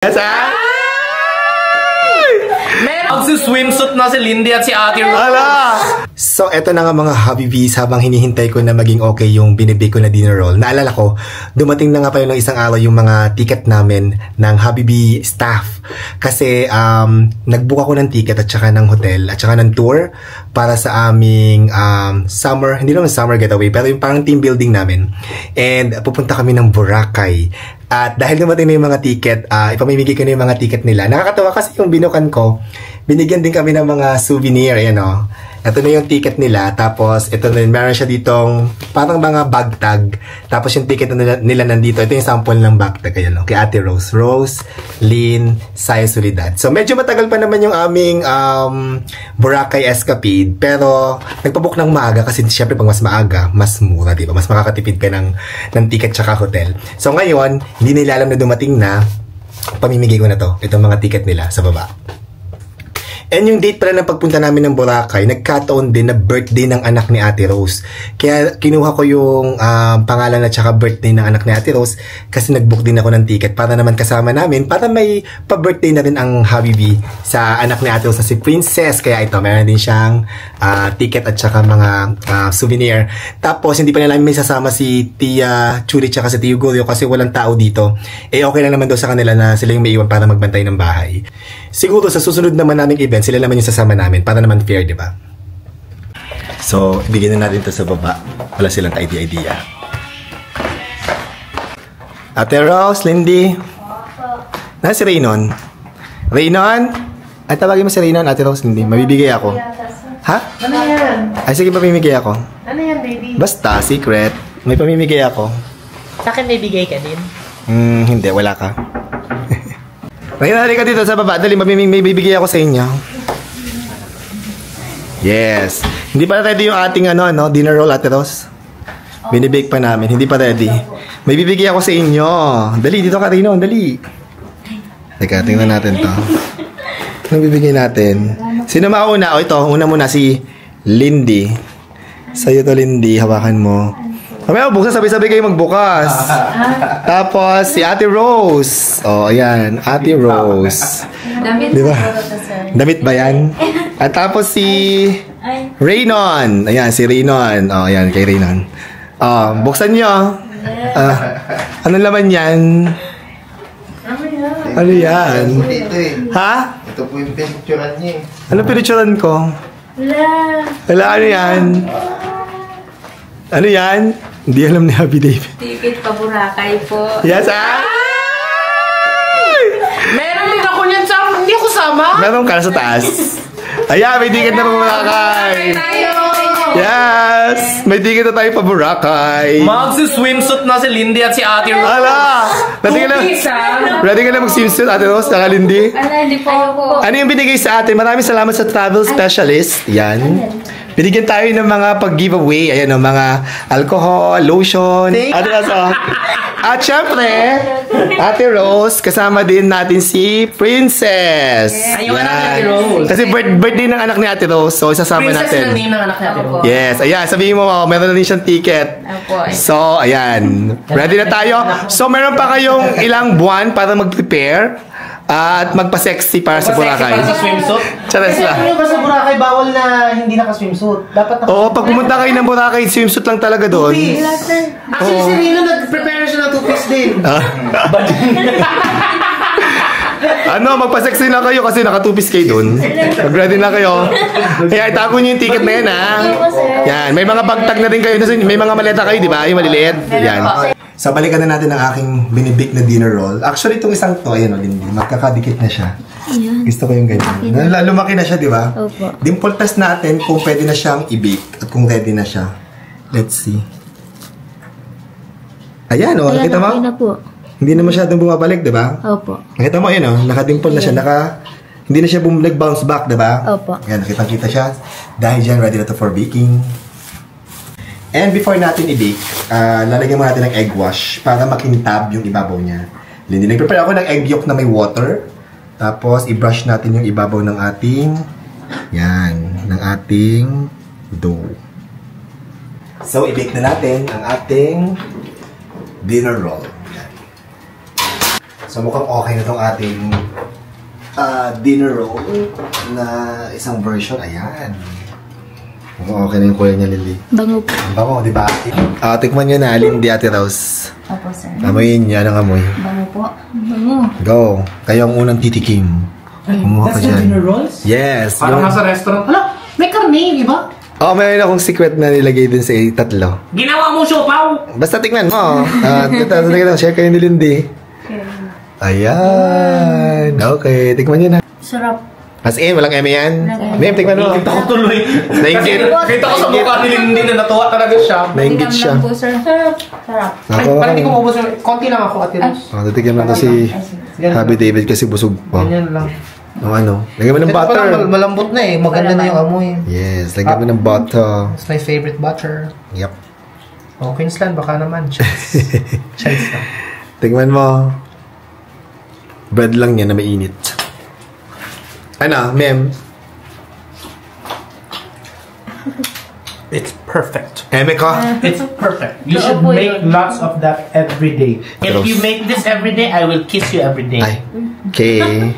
Yes, Magsi-swimsuit na si Lindy at si Ate Rose. So, eto na nga mga Habibis, habang hinihintay ko na maging okay yung binibig ko na dinner roll. Naalala ko, dumating na nga pa yun ng isang araw yung mga ticket namin ng Habibi staff. Kasi, nagbook ako ng ticket at saka ng hotel at saka ng tour para sa aming summer, hindi naman summer getaway, pero yung parang team building namin. And pupunta kami ng Boracay. At dahil dumating na yung mga ticket, ipamimigay ko na yung mga ticket nila. Nakakatawa kasi yung binukan ko, binigyan din kami ng mga souvenir, ayan o. Ito na yung ticket nila, tapos ito na, meron siya ditong parang mga bag tag. Tapos yung ticket nila nandito, ito yung sample ng bag tag, ayan o, kay Ate Rose. Rose, Lynn, Saya Solidad. So medyo matagal pa naman yung aming Boracay escapade, pero nagpabook ng maaga kasi syempre pag mas maaga, mas mura, diba? Mas makakatipid ka ng ticket tsaka hotel. So ngayon, hindi nila alam na dumating na, pamimigay ko na to, itong mga ticket nila sa baba. And yung date pala ng pagpunta namin ng Boracay, nagkataon din na birthday ng anak ni Ate Rose. Kaya kinuha ko yung pangalan at saka birthday ng anak ni Ate Rose kasi nagbook din ako ng ticket para naman kasama namin para may pa-birthday na rin ang Habibi sa anak ni Ate Rose na si Princess. Kaya ito, meron din siyang ticket at saka mga souvenir. Tapos hindi pa nila may sasama si Tia Churi at si Tio Gorio kasi walang tao dito. Eh okay lang naman daw sa kanila na sila yung may iwan para magbantay ng bahay. Siguro sa susunod naman naming event, sila naman yung sasama namin para naman fair, di ba? So, bigyan na natin ito sa baba. Wala silang idea. Ate Rose, Lindy. Na si Raynon? Raynon? Ay, tawagin mo si Raynon, Ate Rose, Lindy. Mabibigay ako. Ha? Ano yan? Ay, sige, pamimigay ako. Ano yan, baby? Basta, secret. May pamimigay ako. Sa akin may bigay ka din? Hindi, wala ka. Nakinali ka dito sa baba. Dali, may bibigay ako sa inyo. Yes. Hindi pa ready yung ating dinner roll, Ate Rose. Binibake pa namin. Hindi pa ready. May bibigay ako sa inyo. Dali, dito ka rin. Dali. Teka, tingnan natin to. Anong bibigay natin? Sino mauna? O ito, una muna si Lindy. Sa'yo to, Lindy. Hawakan mo. Mamaya, buksan, sabay-sabay kayo magbukas. Tapos, si Ate Rose. Oh, ayan. Ate Rose. Damit diba? Damit ba yan? At tapos si Raynon. Ayan, si Raynon. Oh, ayan, kay Raynon. Oh, buksan nyo. Ano laman yan? Ano yan? Ha? Ito po yung pinicturan niya. Ano pinicturan ko? Wala, ano yan? Ano yan? Hindi alam ni Happy David. Ticket pa Boracay po. Yes, Meron din ako niyan sa... Hindi ako sama. meron ka na sa taas. Ayan, may ticket na pa Boracay. Yes! May ticket na tayo pa Boracay. Magsi-swimsuit na si Lindy at si Ate Rose. Ready ka na mag-swimsuit, Ate Rose, saka Lindy? Hindi po. Ano yung binigay sa atin? Maraming salamat sa travel specialist. Yan. Binigyan tayo ng mga pag-giveaway. Ayan, mga alcohol, lotion. At syempre, Ate Rose, kasama din natin si Princess. Ayun na Ate Rose. Kasi birthday ng anak ni Ate Rose, so isasama Princess natin. na name ng anak ni Ate Rose. Yes, ayan, sabihin mo, meron na din siyang ticket. So, ayan. Ready na tayo. So, meron pa kayong ilang buwan para mag-prepare at magpa-sexy para sa Boracay. Para sa swimsuit? Charas Kasi lang. ano ba sa Boracay, bawal na hindi naka-swimsuit. Dapat Oo, pag pumunta kayo ng Boracay, swimsuit lang talaga doon. Actually, si Rino nag-prepare siya ng two-piece din. Magpa-sexy lang kayo kasi naka-two-piece kayo doon. Mag-ready na kayo. Kaya itago nyo yung ticket na yan, ha? Yan, may mga bagtag na rin kayo. May mga maleta kayo, di ba? Yung maliliit. Yan. So, balikan na natin ang aking binibake na dinner roll. Actually, itong isang to, ayan o, Lindy, magkakadikit na siya. Yeah. Gusto ko yung ganyan. Lumaki na siya, di ba? Opo. Dimple test natin kung pwede na siyang i-bake at kung ready na siya. Let's see. Ayan o, nakita mo? Okay na po. Hindi na masyadong bumabalik, di ba? Opo. Nakita mo, ayan o, nakadimple na siya. Hindi na siya nag-bounce back, di ba? Opo. Ayan, nakita siya. Dahil dyan, ready na to for baking. And before natin i-bake, lalagyan mo natin ng egg wash para makintab yung ibabaw niya. Lindy, nag-prepare ako ng egg yolk na may water. Tapos, i-brush natin yung ibabaw ng ating, ng ating dough. So, i-bake na natin ang ating dinner roll. Yan. So mukhang okay na tong ating dinner roll na isang version. Ayan. Mukhang okay na yung kulay niya, Lindy. Bango po. Ang bango, di ba? Tikman nyo na, Lindy, Ate Rose. Opo, sir. Amoyin niya. Anong amoy? Bango po. Bango. Go. Kayo ang unang titikim. Kumuha ka That's the dyan. dinner rolls? Yes. Parang nasa restaurant. Hala, may karne, di ba? Oh, mayroon akong secret na nilagay dun sa tatlo. Ginawa mo siopaw! Basta tikman mo. Share kayo ni Lindy. Ayan. Okay, tikman nyo na. Sarap. As in, walang eme yan. Ma'am, tikman mo. Kita ko tuloy. Nainggit. Kita ko sa mukha ni Lindy na natuwa talaga siya. Nainggit siya. Po, sir. Sarap. Sarap. Ako, Parang hindi ko maubos. Konti lang ako, Ate Rose. titigyan lang to si Happy David kasi busog pa. Ganyan lang. Ang ano, lagyan mo ng Ito pa butter. lang, malambot na eh. Maganda na yung amoy. Yes, lagyan mo ng butter. It's my favorite butter. Yep. Oh, Queensland, baka naman. Cheese. Cheese lang. Tingnan mo. Bread lang yan na mainit. Ano, ma'am? It's perfect. Eme ko? It's perfect. You Oo should po make yun. lots of that every day. If you make this every day, I will kiss you every day. Ay. Okay.